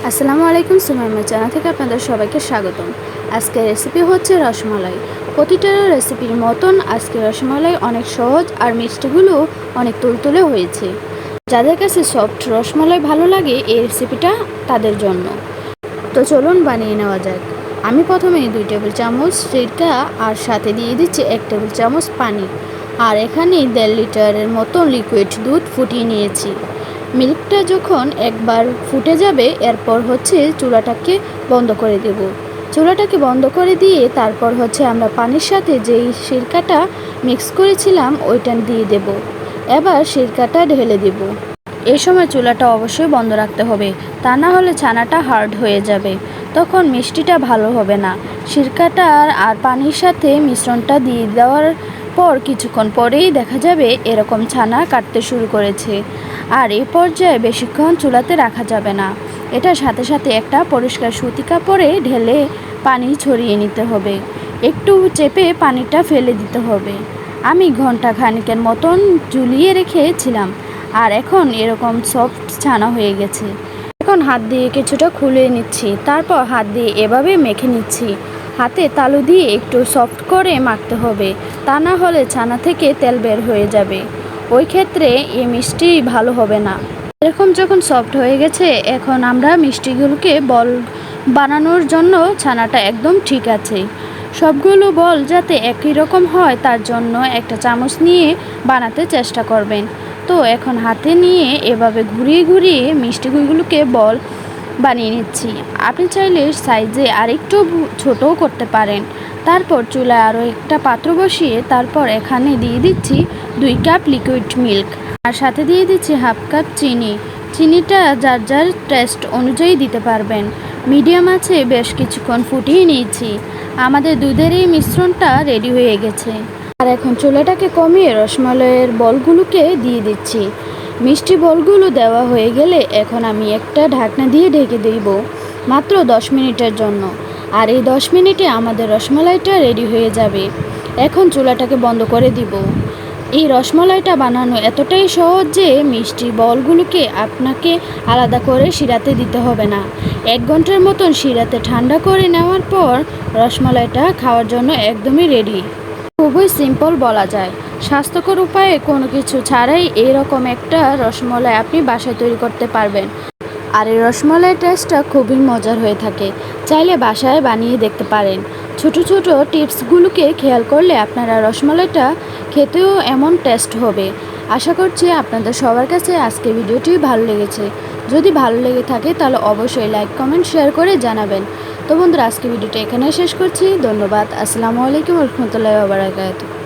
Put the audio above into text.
আসসালামু আলাইকুম, সুমাইয়া চ্যানেল থেকে আপনাদের সবাইকে স্বাগতম। আজকের রেসিপি হচ্ছে রসমালাই। প্রতিটা রেসিপির মতন আজকের রসমালাই অনেক সহজ আর মিষ্টিগুলো অনেক তুলতুলে হয়েছে। যাদের কাছে সফট রসমালাই ভালো লাগে এই রেসিপিটা তাদের জন্য। তো চলুন বানিয়ে নেওয়া যাক। আমি প্রথমে 2 টেবিল চামচ সিরকা আর সাথে দিয়ে দিচ্ছি 1 টেবিল চামচ পানি। আর এখানে 1.5 লিটারের মতো লিকুইড দুধ ফুটিয়ে নিয়েছি। মিল্কটা যখন একবার ফুটে যাবে এরপর চুলাটাকে বন্ধ করে দেব। চুলাটাকে বন্ধ করে দিয়ে তারপর আমরা পানির সাথে যেই সিরকাটা মিক্স করেছিলাম ওইটা দিয়ে দেব। এবার সিরকাটা ঢেলে দেব। এই সময় চুলাটা অবশ্যই বন্ধ রাখতে হবে, তা না হলে ছানাটা হার্ড হয়ে যাবে, তখন মিষ্টিটা ভালো হবে না। সিরকাটা আর পানির সাথে মিশ্রণটা দিয়ে দেওয়ার পর কিছুক্ষণ পরেই দেখা যাবে এরকম ছানা কাটতে শুরু করেছে। আর এই পর্যায়ে বেশিক্ষণ চুলাতে রাখা যাবে না। এটার সাথে সাথে একটা পরিষ্কার সুতি কাপড়ে ঢেলে পানি ছড়িয়ে নিতে হবে। একটু চেপে পানিটা ফেলে দিতে হবে। আমি ঘন্টা খানিকের মতন ঝুলিয়ে রেখেছিলাম আর এখন এরকম সফট ছানা হয়ে গেছে। এখন হাত দিয়ে কিছুটা খুলে নিচ্ছি, তারপর হাত দিয়ে এভাবে মেখে নিচ্ছি। হাতে তালু দিয়ে একটু সফট করে মাখতে হবে, তা না হলে ছানা থেকে তেল বের হয়ে যাবে। ওই ক্ষেত্রে এই মিষ্টি ভালো হবে না। এরকম যখন সফট হয়ে গেছে এখন আমরা মিষ্টিগুলোকে বল বানানোর জন্য ছানাটা একদম ঠিক আছে। সবগুলো বল যাতে একই রকম হয় তার জন্য একটা চামচ নিয়ে বানাতে চেষ্টা করবেন। তো এখন হাতে নিয়ে এভাবে ঘুরিয়ে ঘুরিয়ে মিষ্টিগুলোকে বল বানিয়ে নিচ্ছি। আপনি চাইলে সাইজে আরেকটু ছোটও করতে পারেন। তারপর চুলায় আরও একটা পাত্র বসিয়ে তারপর এখানে দিয়ে দিচ্ছি 2 কাপ লিকুইড মিল্ক আর সাথে দিয়ে দিচ্ছি হাফ কাপ চিনি। চিনিটা যার যার টেস্ট অনুযায়ী দিতে পারবেন। মিডিয়াম আছে বেশ কিছুক্ষণ ফুটিয়ে নিয়েছি। আমাদের দুধের এই মিশ্রণটা রেডি হয়ে গেছে। আর এখন চুলাটাকে কমিয়ে রসমালাইয়ের বলগুলোকে দিয়ে দিচ্ছি। মিষ্টি বলগুলো দেওয়া হয়ে গেলে এখন আমি একটা ঢাকনা দিয়ে ঢেকে দেব মাত্র 10 মিনিটের জন্য। আর এই 10 মিনিটে আমাদের রসমালাইটা রেডি হয়ে যাবে। এখন চুলাটাকে বন্ধ করে দিব। এই রসমালাইটা বানানো এতটাই সহজ যে মিষ্টি বলগুলোকে আপনাকে আলাদা করে শিরাতে দিতে হবে না। 1 ঘন্টার মতন শিরাতে ঠান্ডা করে নেওয়ার পর রসমালাইটা খাওয়ার জন্য একদমই রেডি। খুবই সিম্পল বলা যায়। স্বাস্থ্যকর উপায়ে কোনো কিছু ছাড়াই এরকম একটা রসমালাই আপনি বাসায় তৈরি করতে পারবেন। আর এই রসমালাইয়ের টেস্টটা খুবই মজার হয়ে থাকে। চাইলে বাসায় বানিয়ে দেখতে পারেন। ছোট ছোট টিপসগুলোকে খেয়াল করলে আপনারা রসমালাইটা খেতেও এমন টেস্ট হবে। আশা করছি আপনাদের সবার কাছে আজকে ভিডিওটি ভালো লেগেছে। যদি ভালো লেগে থাকে তাহলে অবশ্যই লাইক, কমেন্ট, শেয়ার করে জানাবেন। তো বন্ধুরা, আজকে ভিডিওটা এখানে শেষ করছি। ধন্যবাদ। আসসালামু আলাইকুম ওয়া রাহমাতুল্লাহি ওয়া বারাকাতুহু।